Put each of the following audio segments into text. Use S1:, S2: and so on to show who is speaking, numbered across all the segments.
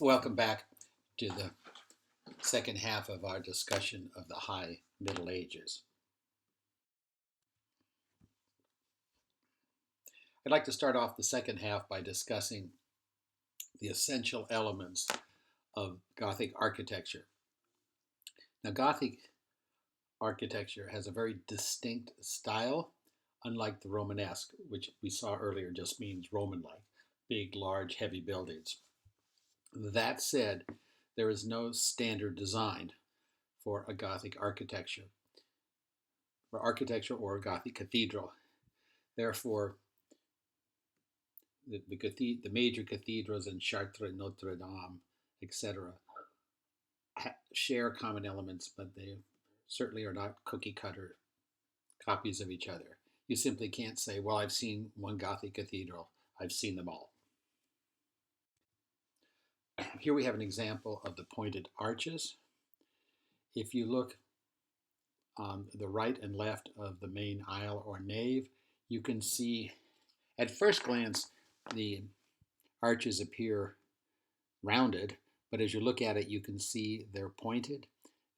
S1: Welcome back to the second half of our discussion of the High Middle Ages. I'd like to start off the second half by discussing the essential elements of Gothic architecture. Now, Gothic architecture has a very distinct style, unlike the Romanesque, which we saw earlier just means Roman-like, big, large, heavy buildings. That said, there is no standard design for a Gothic architecture, or a Gothic cathedral. Therefore, the major cathedrals in Chartres, Notre, etc., share common elements, but they certainly are not cookie-cutter copies of each other. You simply can't say, well, I've seen one Gothic cathedral, I've seen them all. Here we have an example of the pointed arches. If you look on the right and left of the main aisle or nave, you can see, at first glance, the arches appear rounded, but as you look at it, you can see they're pointed.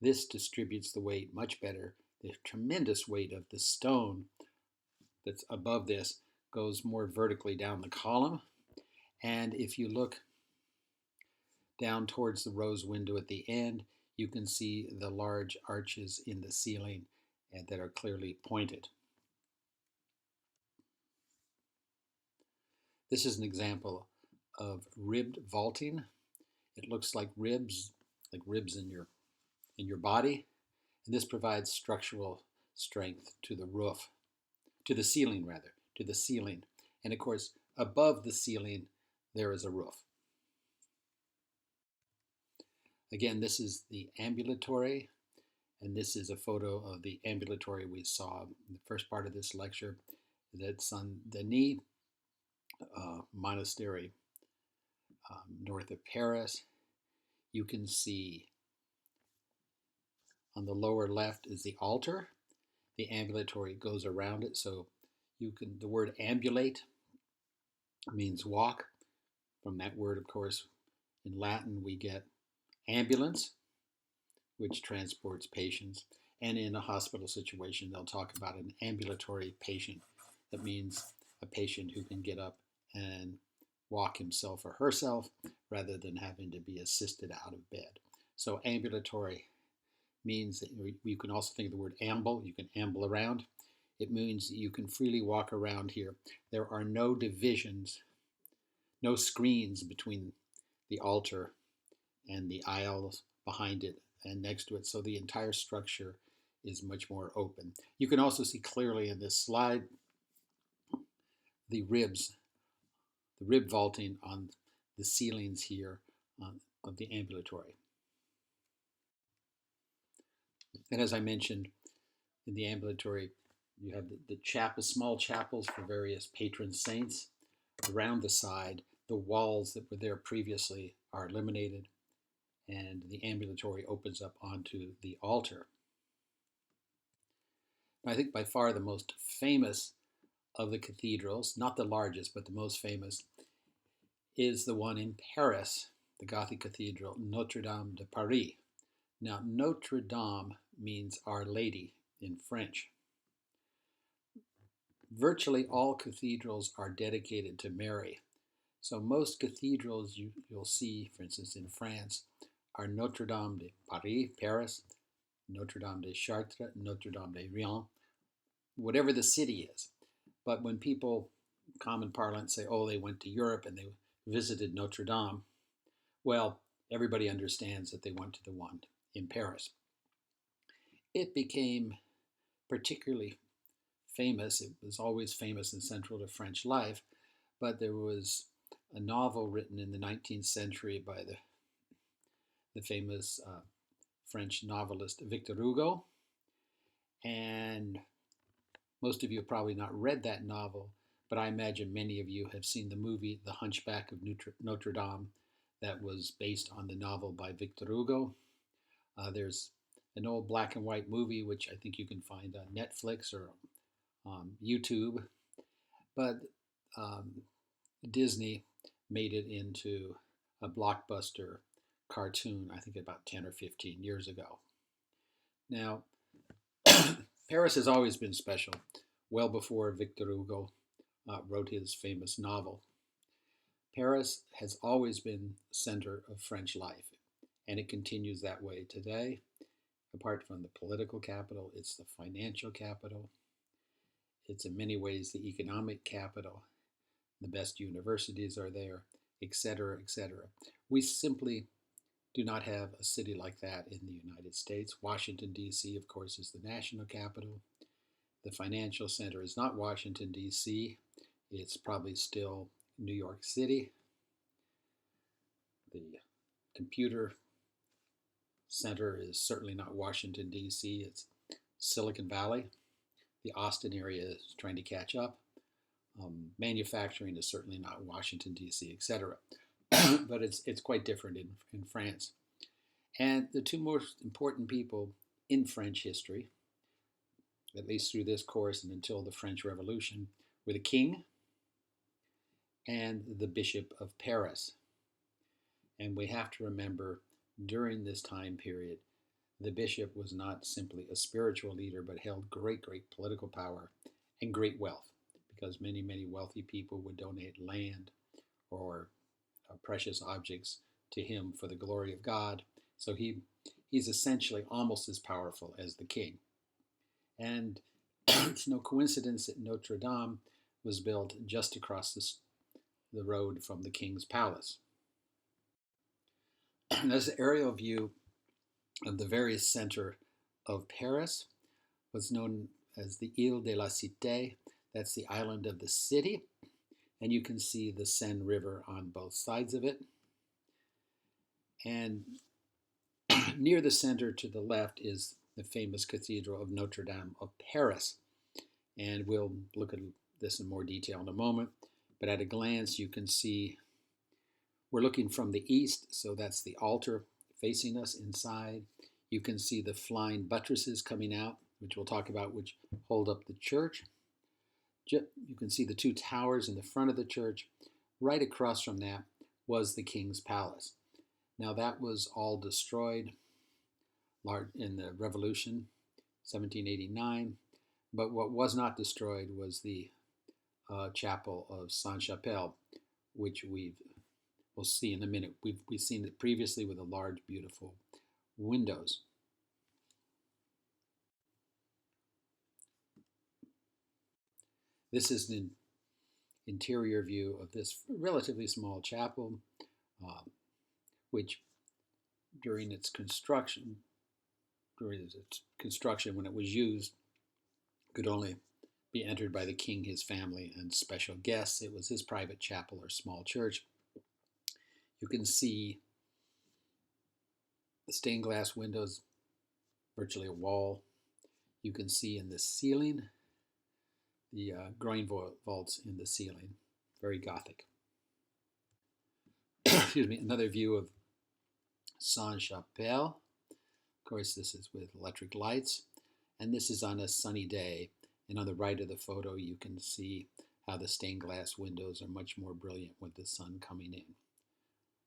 S1: This distributes the weight much better. The tremendous weight of the stone that's above this goes more vertically down the column. And if you look down towards the rose window at the end, you can see the large arches in the ceiling that are clearly pointed. This is an example of ribbed vaulting. It looks like ribs in your body, and this provides structural strength to the roof, to the ceiling. And of course, above the ceiling, there is a roof. Again, this is the ambulatory, and this is a photo of the ambulatory we saw in the first part of this lecture. That's Saint-Denis monastery north of Paris. You can see on the lower left is the altar. The ambulatory goes around it, so the word ambulate means walk. From that word, of course, in Latin we get ambulance, which transports patients. And in a hospital situation, they'll talk about an ambulatory patient. That means a patient who can get up and walk himself or herself rather than having to be assisted out of bed. So ambulatory means that you can also think of the word amble. You can amble around. It means that you can freely walk around here. There are no divisions, no screens between the altar and the aisles behind it and next to it, so the entire structure is much more open. You can also see clearly in this slide the rib vaulting on the ceilings here of the ambulatory. And as I mentioned, in the ambulatory, you have the small chapels for various patron saints. Around the side, the walls that were there previously are eliminated, and the ambulatory opens up onto the altar. I think by far the most famous of the cathedrals, not the largest, but the most famous, is the one in Paris, the Gothic Cathedral, Notre Dame de Paris. Now, Notre Dame means Our Lady in French. Virtually all cathedrals are dedicated to Mary. So most cathedrals you'll see, for instance, in France, are Notre Dame de Paris, Notre Dame de Chartres, Notre Dame de Rouen, whatever the city is. But when people, common parlance, say, oh, they went to Europe and they visited Notre Dame, well, everybody understands that they went to the one in Paris. It became particularly famous. It was always famous and central to French life, but there was a novel written in the 19th century by the famous French novelist Victor Hugo, and most of you have probably not read that novel, but I imagine many of you have seen the movie The Hunchback of Notre Dame that was based on the novel by Victor Hugo. There's an old black and white movie, which I think you can find on Netflix or YouTube, but Disney made it into a blockbuster cartoon, I think about 10 or 15 years ago. Now, Paris has always been special, well before Victor Hugo wrote his famous novel. Paris has always been the center of French life, and it continues that way today. Apart from the political capital, it's the financial capital. It's in many ways the economic capital. The best universities are there, etc., etc. We simply do not have a city like that in the United States. Washington, D.C., of course, is the national capital. The financial center is not Washington, D.C. It's probably still New York City. The computer center is certainly not Washington, D.C. It's Silicon Valley. The Austin area is trying to catch up. Manufacturing is certainly not Washington, D.C., etc. But it's quite different in France. And the two most important people in French history, at least through this course and until the French Revolution, were the king and the Bishop of Paris. And we have to remember, during this time period, the bishop was not simply a spiritual leader, but held great, great political power and great wealth, because many, many wealthy people would donate land or precious objects to him for the glory of God. So he's essentially almost as powerful as the king. And it's no coincidence that Notre Dame was built just across the road from the king's palace. There's an aerial view of the very center of Paris, what's known as the Ile de la Cite. That's the island of the city. And you can see the Seine River on both sides of it. And near the center to the left is the famous Cathedral of Notre Dame of Paris. And we'll look at this in more detail in a moment. But at a glance, you can see we're looking from the east, so that's the altar facing us inside. You can see the flying buttresses coming out, which we'll talk about, which hold up the church. You can see the two towers in the front of the church. Right across from that was the king's palace. Now that was all destroyed in the Revolution, 1789. But what was not destroyed was the chapel of Sainte-Chapelle, which we'll see in a minute. We've seen it previously with the large, beautiful windows. This is an interior view of this relatively small chapel, which during its construction, when it was used, could only be entered by the king, his family, and special guests. It was his private chapel or small church. You can see the stained glass windows, virtually a wall. You can see in the ceiling the groin vaults in the ceiling, very Gothic. Excuse me, another view of Sainte-Chapelle. Of course, this is with electric lights, and this is on a sunny day. And on the right of the photo, you can see how the stained glass windows are much more brilliant with the sun coming in.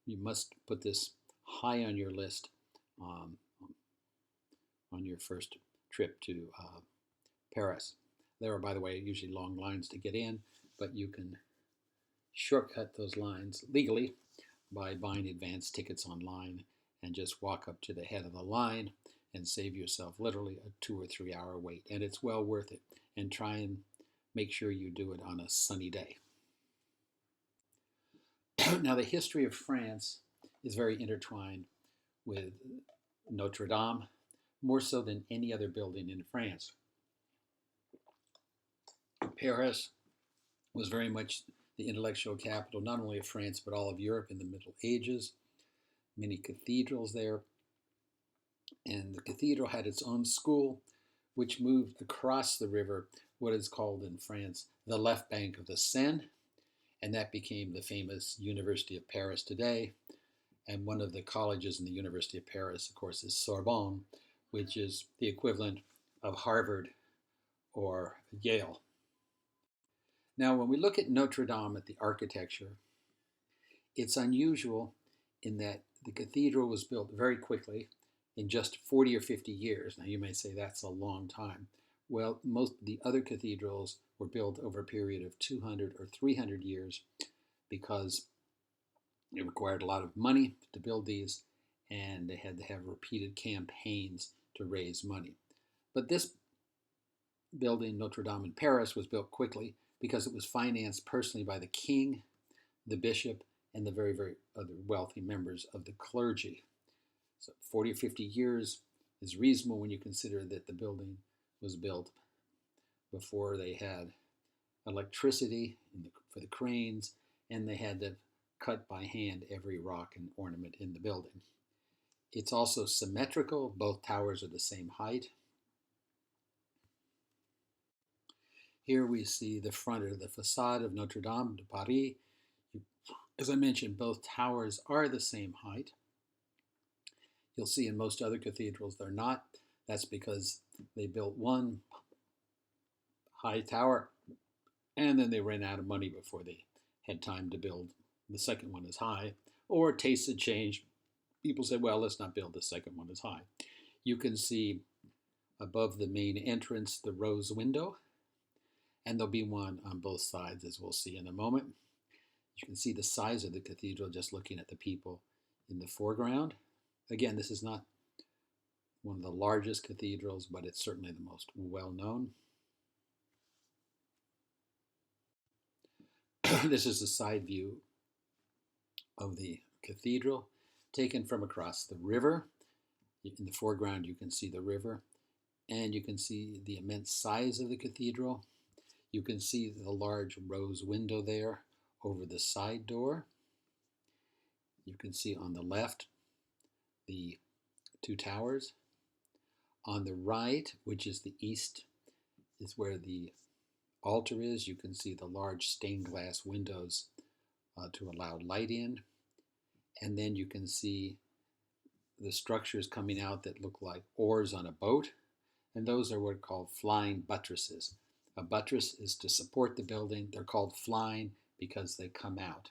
S1: You must put this high on your list on your first trip to Paris. There are, by the way, usually long lines to get in, but you can shortcut those lines legally by buying advance tickets online and just walk up to the head of the line and save yourself literally a 2 or 3 hour wait. And it's well worth it. And try and make sure you do it on a sunny day. Now, the history of France is very intertwined with Notre Dame, more so than any other building in France. Paris was very much the intellectual capital, not only of France, but all of Europe in the Middle Ages. Many cathedrals there. And the cathedral had its own school, which moved across the river, what is called in France the left bank of the Seine, and that became the famous University of Paris today. And one of the colleges in the University of Paris, of course, is Sorbonne, which is the equivalent of Harvard or Yale. Now, when we look at Notre Dame, at the architecture, it's unusual in that the cathedral was built very quickly in just 40 or 50 years. Now you may say that's a long time. Well, most of the other cathedrals were built over a period of 200 or 300 years because it required a lot of money to build these, and they had to have repeated campaigns to raise money. But this building, Notre Dame in Paris, was built quickly because it was financed personally by the king, the bishop, and the very, very other wealthy members of the clergy. So 40 or 50 years is reasonable when you consider that the building was built before they had electricity for the cranes, and they had to cut by hand every rock and ornament in the building. It's also symmetrical. Both towers are the same height. Here we see the front of the Façade of Notre Dame de Paris. As I mentioned, both towers are the same height. You'll see in most other cathedrals they're not. That's because they built one high tower and then they ran out of money before they had time to build the second one as high, or tastes had changed. People said, well, let's not build the second one as high. You can see above the main entrance the rose window, and there'll be one on both sides, as we'll see in a moment. You can see the size of the cathedral just looking at the people in the foreground. Again, this is not one of the largest cathedrals, but it's certainly the most well-known. This is a side view of the cathedral taken from across the river. In the foreground you can see the river, and you can see the immense size of the cathedral. You can see the large rose window there over the side door. You can see on the left the two towers. On the right, which is the east, is where the altar is. You can see the large stained glass windows to allow light in. And then you can see the structures coming out that look like oars on a boat. And those are what are called flying buttresses. A buttress is to support the building. They're called flying because they come out.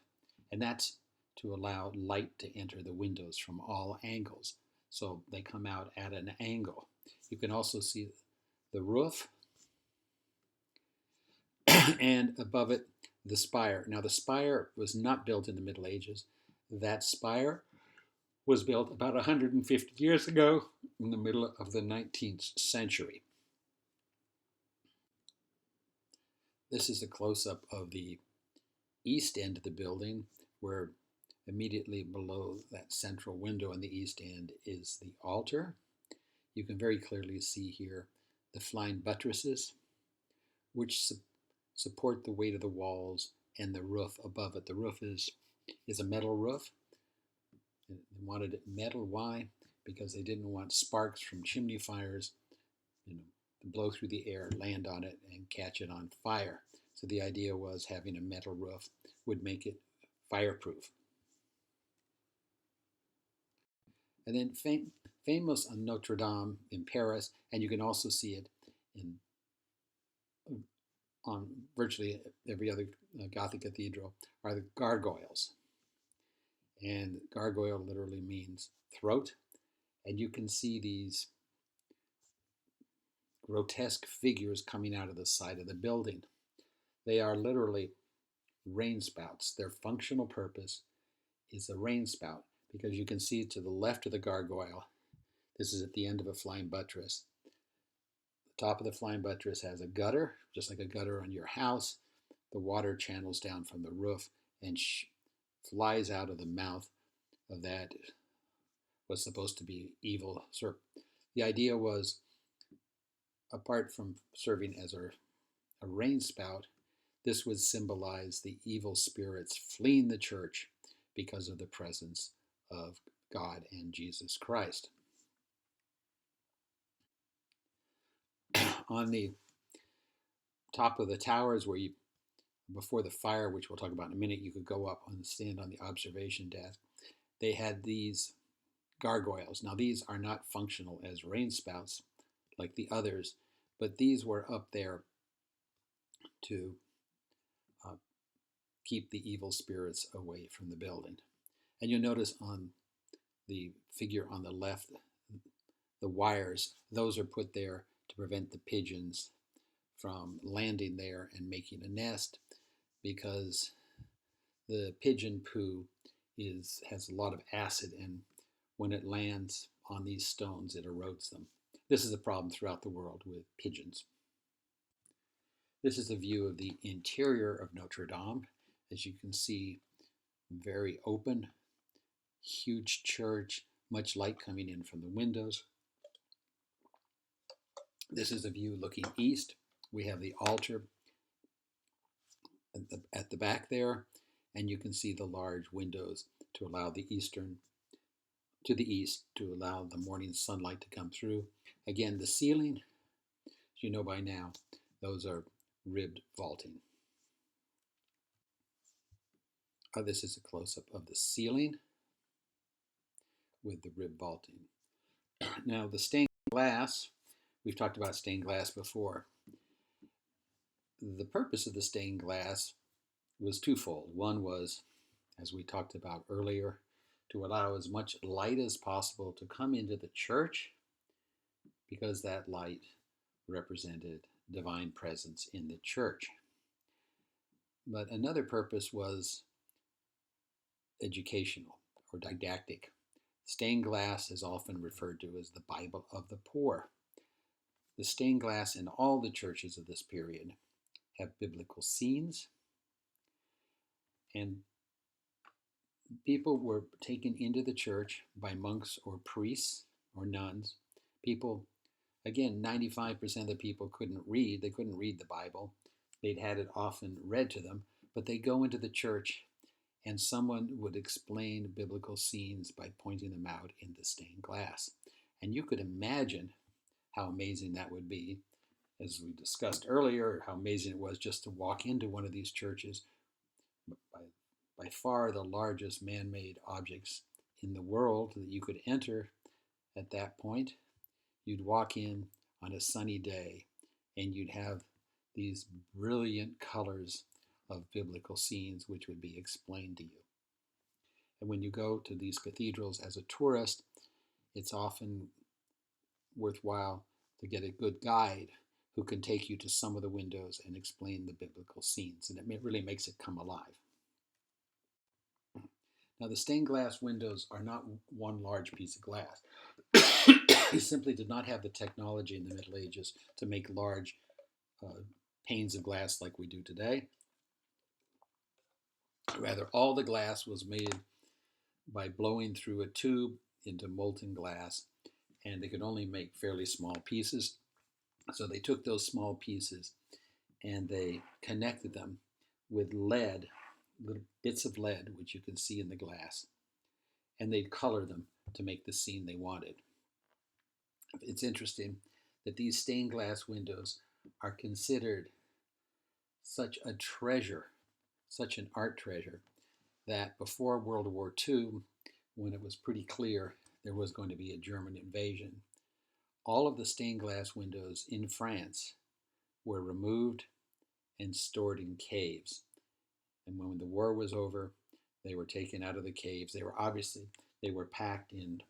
S1: And that's to allow light to enter the windows from all angles. So they come out at an angle. You can also see the roof and above it the spire. Now the spire was not built in the Middle Ages. That spire was built about 150 years ago in the middle of the 19th century. This is a close-up of the east end of the building, where immediately below that central window in the east end is the altar. You can very clearly see here the flying buttresses, which support the weight of the walls and the roof above it. The roof is a metal roof. They wanted it metal. Why? Because they didn't want sparks from chimney fires, to blow through the air, land on it, and catch it on fire. So the idea was having a metal roof would make it fireproof. And then famous on Notre Dame in Paris, and you can also see it on virtually every other Gothic cathedral, are the gargoyles. And gargoyle literally means throat. And you can see these grotesque figures coming out of the side of the building. They are literally rainspouts. Their functional purpose is a rainspout, because you can see to the left of the gargoyle, this is at the end of a flying buttress. The top of the flying buttress has a gutter, just like a gutter on your house. The water channels down from the roof and flies out of the mouth of that was supposed to be evil serpent. The idea was, apart from serving as a rainspout, this would symbolize the evil spirits fleeing the church because of the presence of God and Jesus Christ. On the top of the towers, where before the fire, which we'll talk about in a minute, you could go up and stand on the observation deck. They had these gargoyles. Now these are not functional as rainspouts like the others, but these were up there to keep the evil spirits away from the building. And you'll notice on the figure on the left, the wires, those are put there to prevent the pigeons from landing there and making a nest, because the pigeon poo has a lot of acid, and when it lands on these stones, it erodes them. This is a problem throughout the world with pigeons. This is a view of the interior of Notre Dame. As you can see, very open, huge church, much light coming in from the windows. This is a view looking east. We have the altar at the back there, and you can see the large windows to allow the east to allow the morning sunlight to come through. Again, the ceiling, as you know by now, those are ribbed vaulting. This is a close-up of the ceiling with the rib vaulting. Now, the stained glass, we've talked about stained glass before. The purpose of the stained glass was twofold. One was, as we talked about earlier, to allow as much light as possible to come into the church, because that light represented divine presence in the church. But another purpose was educational or didactic. Stained glass is often referred to as the Bible of the poor. The stained glass in all the churches of this period have biblical scenes, and people were taken into the church by monks or priests or nuns. People, again, 95% of the people couldn't read. They couldn't read the Bible. They'd had it often read to them, but they go into the church and someone would explain biblical scenes by pointing them out in the stained glass. And you could imagine how amazing that would be. As we discussed earlier, how amazing it was just to walk into one of these churches. By far the largest man-made objects in the world that you could enter at that point. You'd walk in on a sunny day and you'd have these brilliant colors of biblical scenes which would be explained to you. And when you go to these cathedrals as a tourist, it's often worthwhile to get a good guide who can take you to some of the windows and explain the biblical scenes, and it really makes it come alive. Now, the stained glass windows are not one large piece of glass. They simply did not have the technology in the Middle Ages to make large panes of glass like we do today. Rather, all the glass was made by blowing through a tube into molten glass, and they could only make fairly small pieces. So they took those small pieces and they connected them with lead, little bits of lead, which you can see in the glass, and they'd color them to make the scene they wanted. It's interesting that these stained glass windows are considered such a treasure, such an art treasure, that before World War II, when it was pretty clear there was going to be a German invasion, all of the stained glass windows in France were removed and stored in caves. And when the war was over, they were taken out of the caves. They were packed in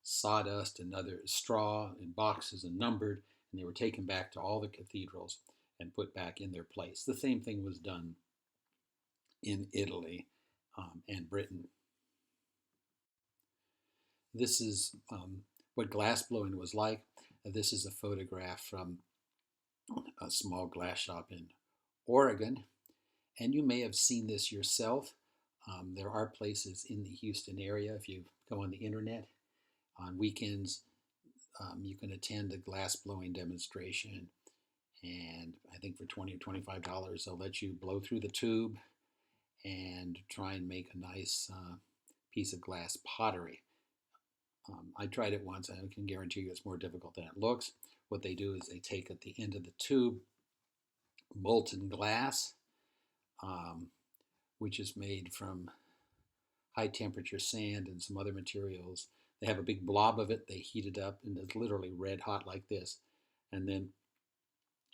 S1: sawdust and other straw in boxes and numbered, and they were taken back to all the cathedrals and put back in their place. The same thing was done in Italy and Britain. This is what glass blowing was like. This is a photograph from a small glass shop in Oregon, and you may have seen this yourself. There are places in the Houston area, if you go on the internet, on weekends, you can attend a glass blowing demonstration, and I think for $20 or $25 they'll let you blow through the tube and try and make a nice piece of glass pottery. I tried it once, and I can guarantee you it's more difficult than it looks. What they do is they take at the end of the tube molten glass, which is made from high temperature sand and some other materials. They have a big blob of it, they heat it up, and it's literally red hot like this. And then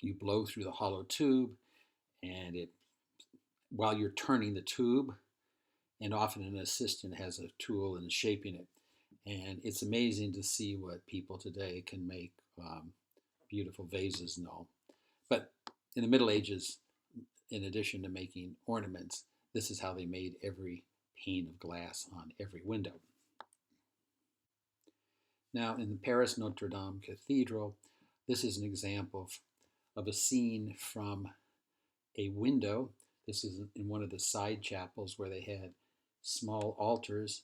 S1: you blow through the hollow tube, and while you're turning the tube, and often an assistant has a tool and is shaping it. And it's amazing to see what people today can make beautiful vases and all. But in the Middle Ages, in addition to making ornaments, this is how they made every pane of glass on every window. Now, in the Paris Notre Dame Cathedral, this is an example of a scene from a window. This is in one of the side chapels where they had small altars.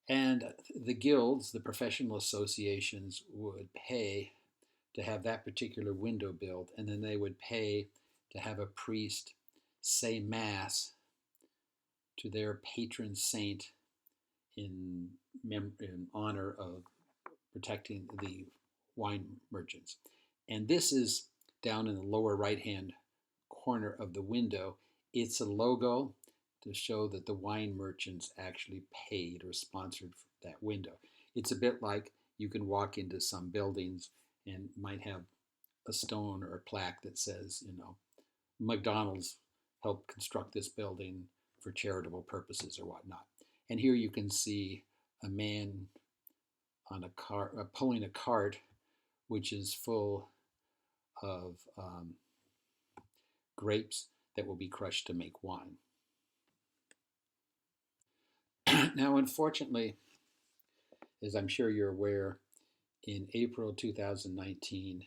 S1: And the guilds, the professional associations, would pay to have that particular window built, and then they would pay to have a priest say Mass to their patron saint in honor of protecting the wine merchants. And this is down in the lower right-hand corner of the window. It's a logo to show that the wine merchants actually paid or sponsored that window. It's a bit like you can walk into some buildings and might have a stone or a plaque that says, McDonald's helped construct this building for charitable purposes or whatnot. And here you can see a man on a cart, pulling a cart, which is full of grapes that will be crushed to make wine. Now, unfortunately, as I'm sure you're aware, in April 2019,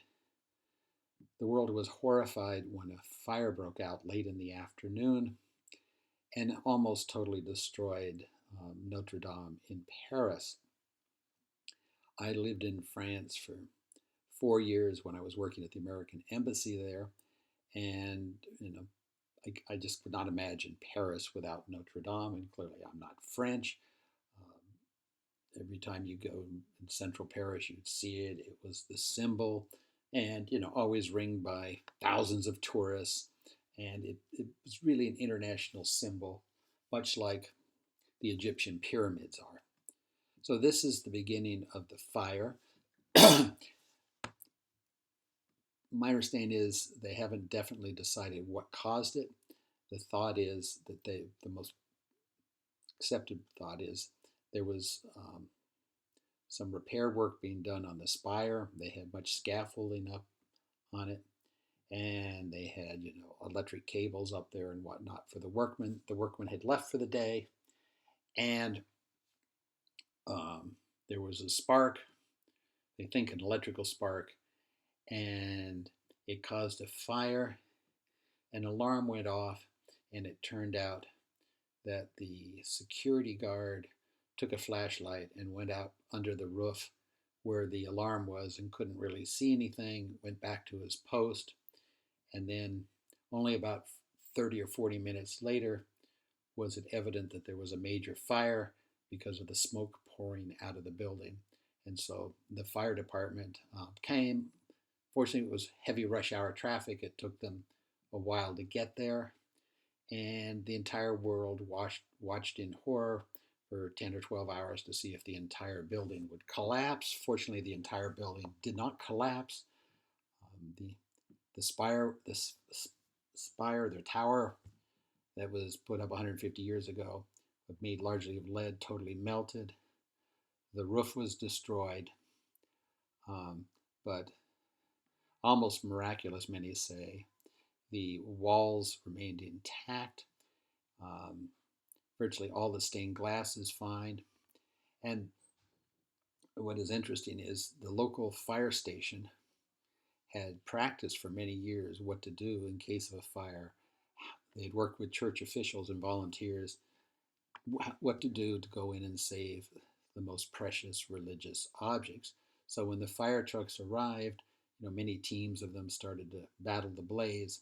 S1: the world was horrified when a fire broke out late in the afternoon and almost totally destroyed Notre Dame in Paris. I lived in France for 4 years when I was working at the American Embassy there, and I just could not imagine Paris without Notre Dame, and clearly I'm not French. Every time you go in central Paris, you'd see it. It was the symbol, and always ringed by thousands of tourists, and it was really an international symbol, much like the Egyptian pyramids are. So this is the beginning of the fire. My understanding is they haven't definitely decided what caused it. The thought is that the most accepted thought is there was some repair work being done on the spire. They had much scaffolding up on it, and they had electric cables up there and whatnot for the workmen. The workmen had left for the day, and there was a spark. They think an electrical spark, and it caused a fire. An alarm went off, and it turned out that the security guard took a flashlight and went out under the roof where the alarm was and couldn't really see anything, went back to his post, and then only about 30 or 40 minutes later was it evident that there was a major fire because of the smoke pouring out of the building. And so the fire department came. Fortunately, it was heavy rush hour traffic. It took them a while to get there, and the entire world watched in horror for 10 or 12 hours to see if the entire building would collapse. Fortunately, the entire building did not collapse. The spire, the tower that was put up 150 years ago, made largely of lead, totally melted. The roof was destroyed, but almost miraculous, many say. The walls remained intact. Virtually all the stained glass is fine. And what is interesting is the local fire station had practiced for many years what to do in case of a fire. They'd worked with church officials and volunteers what to do to go in and save the most precious religious objects. So when the fire trucks arrived, many teams of them started to battle the blaze.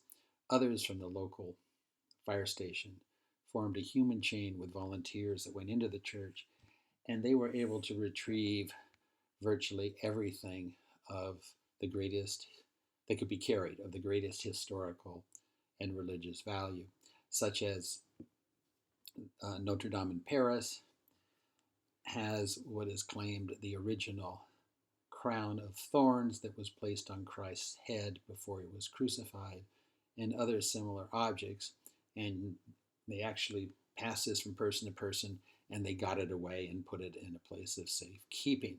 S1: Others from the local fire station formed a human chain with volunteers that went into the church, and they were able to retrieve virtually everything of the greatest that could be carried, of the greatest historical and religious value, such as Notre Dame in Paris has what is claimed the original crown of thorns that was placed on Christ's head before he was crucified, and other similar objects. And they actually pass this from person to person, and they got it away and put it in a place of safekeeping.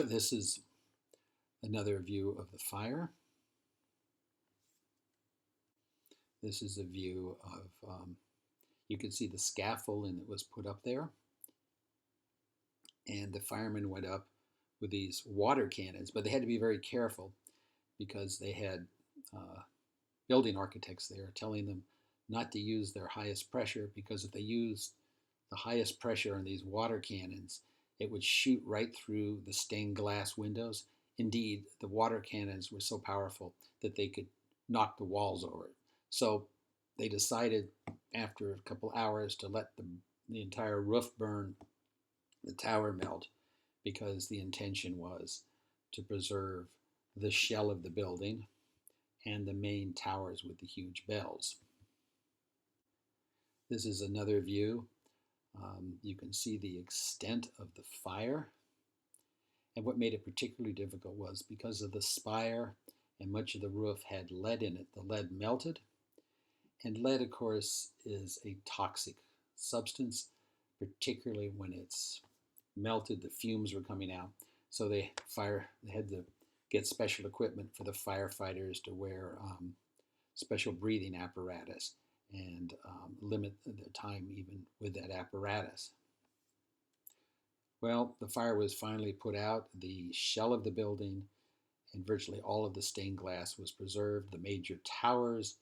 S1: This is another view of the fire. This is a view of, you can see the scaffolding that was put up there. And the firemen went up with these water cannons, but they had to be very careful because they had building architects there telling them not to use their highest pressure, because if they used the highest pressure on these water cannons, it would shoot right through the stained glass windows. Indeed, the water cannons were so powerful that they could knock the walls over. So they decided after a couple hours to let the entire roof burn, the tower melt, because the intention was to preserve the shell of the building and the main towers with the huge bells. This is another view. You can see the extent of the fire. And what made it particularly difficult was because of the spire and much of the roof had lead in it. The lead melted. And lead, of course, is a toxic substance, particularly when it's melted. The fumes were coming out. So they had to get special equipment for the firefighters to wear special breathing apparatus and limit the time even with that apparatus. Well, the fire was finally put out. The shell of the building and virtually all of the stained glass was preserved. The major towers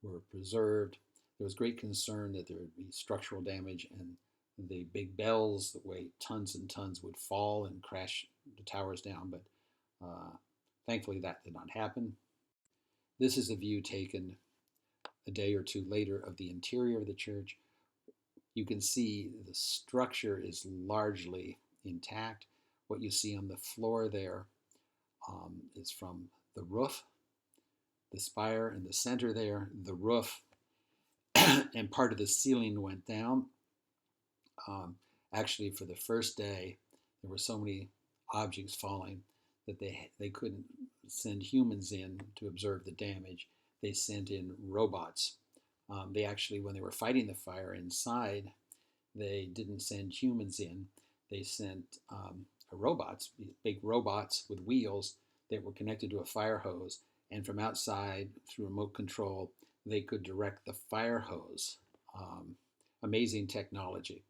S1: were preserved. There was great concern that there would be structural damage, and the big bells that weigh tons and tons would fall and crash the towers down, but thankfully that did not happen. This is a view taken a day or two later of the interior of the church. You can see the structure is largely intact. What you see on the floor there is from the roof, the spire in the center there, the roof, and part of the ceiling went down. Actually, for the first day, there were so many objects falling that they couldn't send humans in to observe the damage. They sent in robots. They actually, when they were fighting the fire inside, they didn't send humans in. They sent robots, these big robots with wheels that were connected to a fire hose. And from outside, through remote control, they could direct the fire hose. Amazing technology.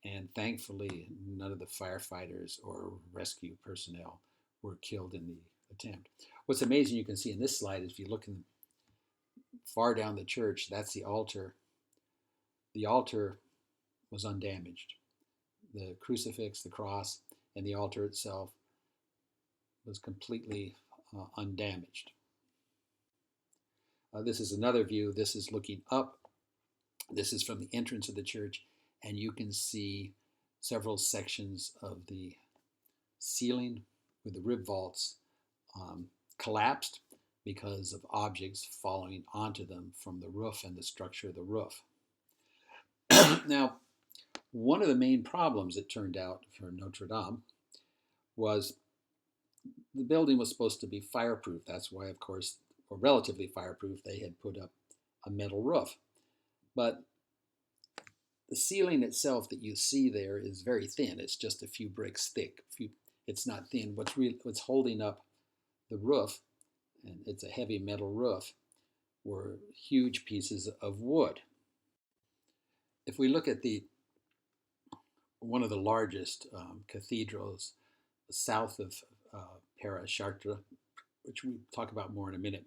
S1: And thankfully, none of the firefighters or rescue personnel were killed in the attempt. What's amazing, you can see in this slide, is if you look far down the church, that's the altar. The altar was undamaged. The crucifix, the cross, and the altar itself was completely undamaged. This is another view. This is looking up. This is from the entrance of the church, and you can see several sections of the ceiling with the rib vaults collapsed because of objects falling onto them from the roof and the structure of the roof. Now, one of the main problems, it turned out, for Notre Dame was the building was supposed to be fireproof. That's why, of course, or relatively fireproof, they had put up a metal roof. But the ceiling itself that you see there is very thin. It's just a few bricks thick. It's not thin. What's holding up the roof, and it's a heavy metal roof, were huge pieces of wood. If we look at one of the largest cathedrals south of Paris, Chartres, which we'll talk about more in a minute,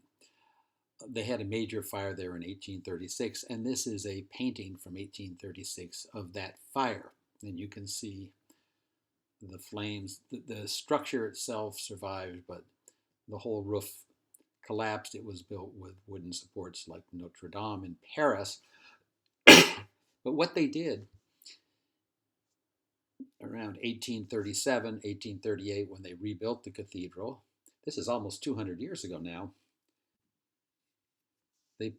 S1: they had a major fire there in 1836, and this is a painting from 1836 of that fire. And you can see the flames. The structure itself survived, but the whole roof collapsed. It was built with wooden supports like Notre Dame in Paris. But what they did around 1837, 1838, when they rebuilt the cathedral, this is almost 200 years ago now, they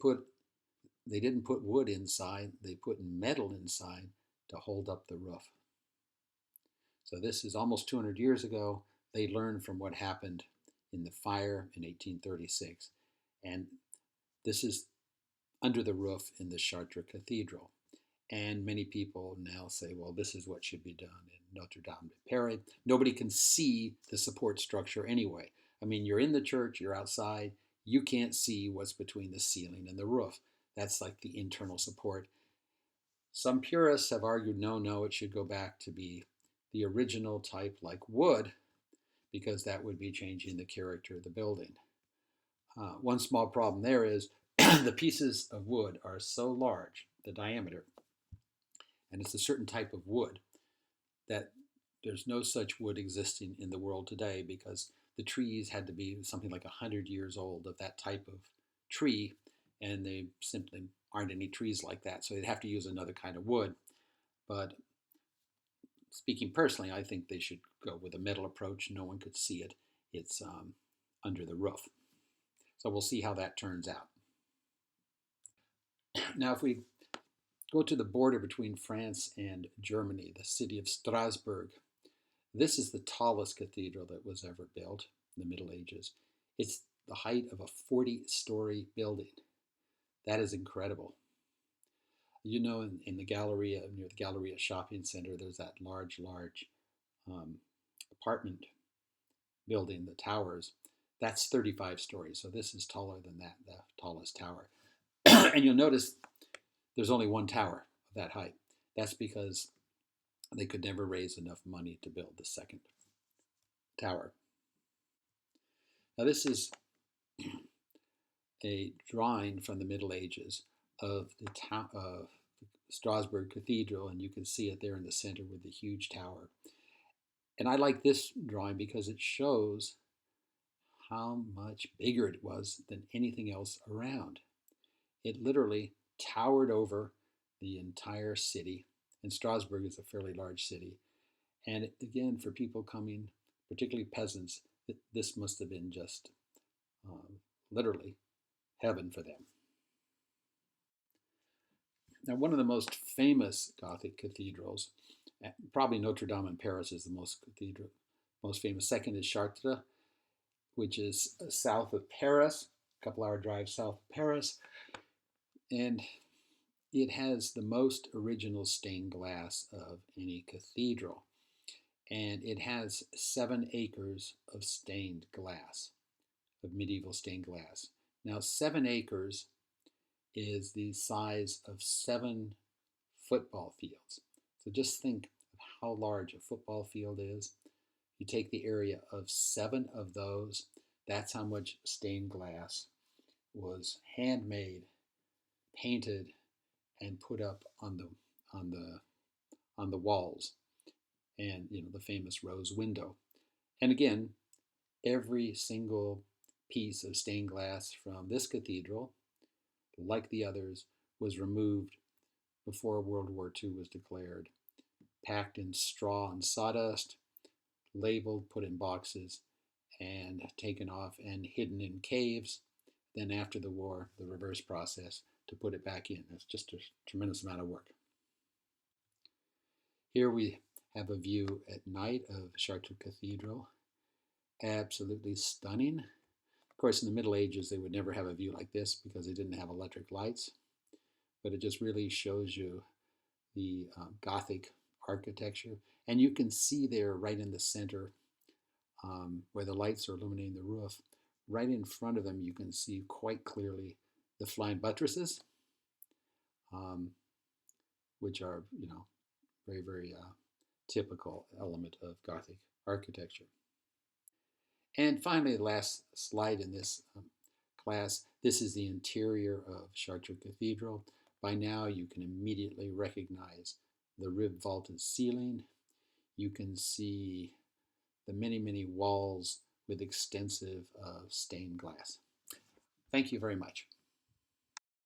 S1: didn't put wood inside, they put metal inside to hold up the roof. So this is almost 200 years ago. They learned from what happened in the fire in 1836. And This is under the roof in the Chartres Cathedral. And many people now say, well, this is what should be done in Notre Dame de Paris. Nobody can see the support structure anyway. I mean, you're in the church, you're outside, you can't see what's between the ceiling and the roof. That's like the internal support. Some purists have argued, no, it should go back to be the original type like wood, because that would be changing the character of the building. One small problem there is the pieces of wood are so large, the diameter, and it's a certain type of wood that there's no such wood existing in the world today, because the trees had to be something like 100 years old of that type of tree, and they simply aren't any trees like that, so they'd have to use another kind of wood. But speaking personally, I think they should go with a metal approach. No one could see it. It's under the roof. So we'll see how that turns out. Now, if we go to the border between France and Germany, the city of Strasbourg, this is the tallest cathedral that was ever built in the Middle Ages. It's the height of a 40-story building. That is incredible. You know, in the Galleria, near the Galleria shopping center, there's that large apartment building, the towers. That's 35 stories, so this is taller than that, the tallest tower. And you'll notice there's only one tower of that height. That's because they could never raise enough money to build the second tower. Now, this is a drawing from the Middle Ages of the Strasbourg Cathedral, and you can see it there in the center with the huge tower. And I like this drawing because it shows how much bigger it was than anything else around. It literally towered over the entire city, and Strasbourg is a fairly large city. And again, for people coming, particularly peasants, this must have been just literally heaven for them. Now, one of the most famous Gothic cathedrals, probably Notre Dame in Paris is the most famous. Second is Chartres, which is south of Paris, a couple-hour drive south of Paris. And it has the most original stained glass of any cathedral. And it has 7 acres of stained glass, of medieval stained glass. Now, 7 acres is the size of 7 football fields. So just think of how large a football field is. You take the area of 7 of those, that's how much stained glass was handmade, painted, and put up on the walls, and the famous rose window. And again, every single piece of stained glass from this cathedral, like the others, was removed before World War II was declared, packed in straw and sawdust, labeled, put in boxes, and taken off and hidden in caves. Then after the war, the reverse process to put it back in. It's just a tremendous amount of work. Here we have a view at night of Chartres Cathedral. Absolutely stunning. Of course, in the Middle Ages, they would never have a view like this because they didn't have electric lights. But it just really shows you the Gothic architecture. And you can see there right in the center where the lights are illuminating the roof, right in front of them you can see quite clearly the flying buttresses, which are, very, very typical element of Gothic architecture. And finally, the last slide in this class, this is the interior of Chartres Cathedral. By now you can immediately recognize the rib vaulted ceiling. You can see the many, many walls with extensive stained glass. Thank you very much.